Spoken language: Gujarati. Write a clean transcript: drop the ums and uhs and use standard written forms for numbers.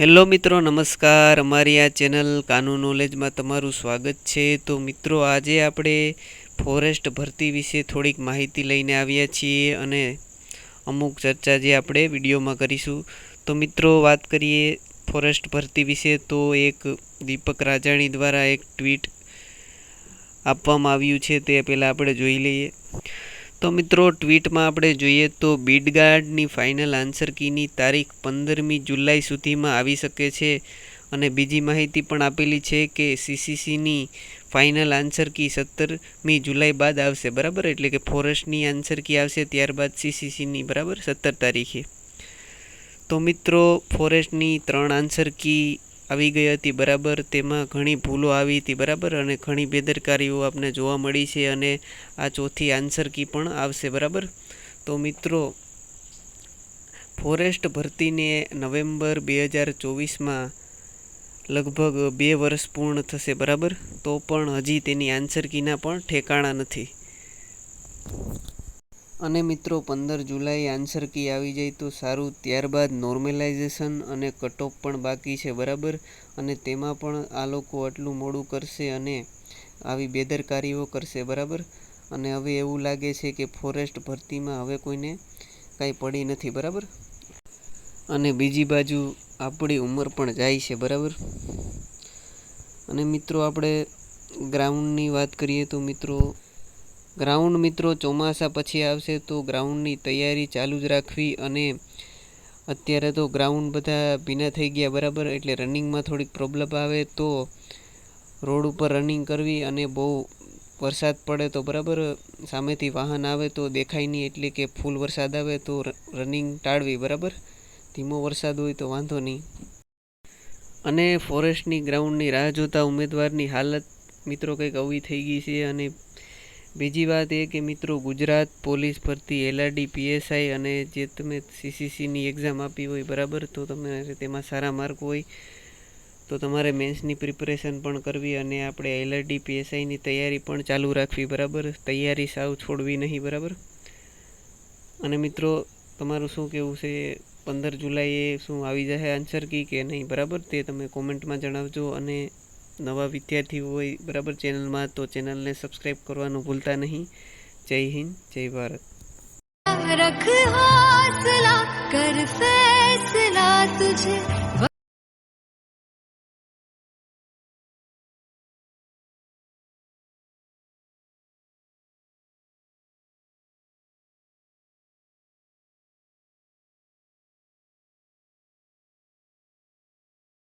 હેલો મિત્રો, નમસ્કાર. અમારી આ ચેનલ કાનૂન નોલેજમાં તમારું સ્વાગત છે. તો મિત્રો, આજે આપણે ફોરેસ્ટ ભરતી વિશે થોડીક માહિતી લઈને આવ્યા છીએ અને અમુક ચર્ચા જે આપણે વિડીયોમાં કરીશું. તો મિત્રો, વાત કરીએ ફોરેસ્ટ ભરતી વિશે તો એક દીપક રાજાણી દ્વારા એક ટ્વીટ આપવામાં આવ્યું છે, તે પહેલાં આપણે જોઈ લઈએ. તો મિત્રો, ટ્વીટમાં આપણે જોઈએ તો બીડગાર્ડની ફાઇનલ આન્સર કીની તારીખ 15મી જુલાઈ સુધીમાં આવી શકે છે. અને બીજી માહિતી પણ આપેલી છે કે સીસીસીની ફાઇનલ આન્સર કી 17મી જુલાઈ બાદ આવશે, બરાબર. એટલે કે ફોરેસ્ટની આન્સર કી આવશે, ત્યારબાદ સીસીસીની, બરાબર, 17 તારીખે. તો મિત્રો, ફોરેસ્ટની 3 આન્સર કી આવી ગઈ હતી, બરાબર. તેમાં ઘણી ભૂલો આવી હતી, બરાબર, અને ઘણી બેદરકારીઓ આપને જોવા મળી છે. અને આ ચોથી આન્સર કી પણ આવશે, બરાબર. તો મિત્રો, ફોરેસ્ટ ભરતીને નવેમ્બર 2024માં લગભગ 2 વર્ષ પૂર્ણ થશે, બરાબર. તો પણ હજી તેની આન્સર કીના પણ ઠેકાણા નથી. અને મિત્રો, 15 જુલાઈ આન્સર કી આવી જાય તો સારું. ત્યારબાદ નોર્મલાઇઝેશન અને કટ ઓફ પણ બાકી છે, બરાબર. અને તેમાં પણ આ લોકો આટલું મોડું કરશે અને આવી બેદરકારીઓ કરશે, બરાબર. અને હવે એવું લાગે છે કે ફોરેસ્ટ ભરતીમાં હવે કોઈને કાંઈ પડી નથી, બરાબર. અને બીજી બાજુ આપણી ઉંમર પણ જાય છે, બરાબર. અને મિત્રો, આપણે ગ્રાઉન્ડની વાત કરીએ તો મિત્રો ચોમાસા પછી આવશે તો ગ્રાઉન્ડની તૈયારી ચાલુ જ રાખવી. અને અત્યારે તો ગ્રાઉન્ડ બધા ભીના થઈ ગયા, બરાબર. એટલે રનિંગમાં થોડીક પ્રોબ્લેમ આવે તો રોડ ઉપર રનિંગ કરવી. અને બહુ વરસાદ પડે તો, બરાબર, સામેથી વાહન આવે તો દેખાય નહીં, એટલે કે ફૂલ વરસાદ આવે તો રનિંગ ટાળવી, બરાબર. ધીમો વરસાદ હોય તો વાંધો નહીં. અને ફોરેસ્ટની ગ્રાઉન્ડની રાહ જોતા ઉમેદવારની હાલત મિત્રો કંઈક આવી થઈ ગઈ છે. અને બીજી વાત એ કે મિત્રો, ગુજરાત પોલીસ ભરતી, LRD, PSI અને જે તમે CCCની એક્ઝામ આપી હોય, બરાબર, તો તમે તેમાં સારા માર્ક હોય તો તમારે મેન્સની પ્રિપરેશન પણ કરવી. અને આપણે LRD, PSIની તૈયારી પણ ચાલુ રાખવી, બરાબર. તૈયારી સાવ છોડવી નહીં, બરાબર. અને મિત્રો, તમારું શું કહેવું છે? 15 જુલાઈએ શું આવી જશે આન્સર કી કે નહીં, બરાબર, તે તમે કોમેન્ટમાં જણાવજો. અને નવા વિદ્યાર્થીઓ હોય, બરાબર, ચેનલમાં, તો ચેનલને સબસ્ક્રાઈબ કરવાનું ભૂલતા નહીં. જય હિન્દ, જય ભારત. रख हौसला कर फैसला तुझे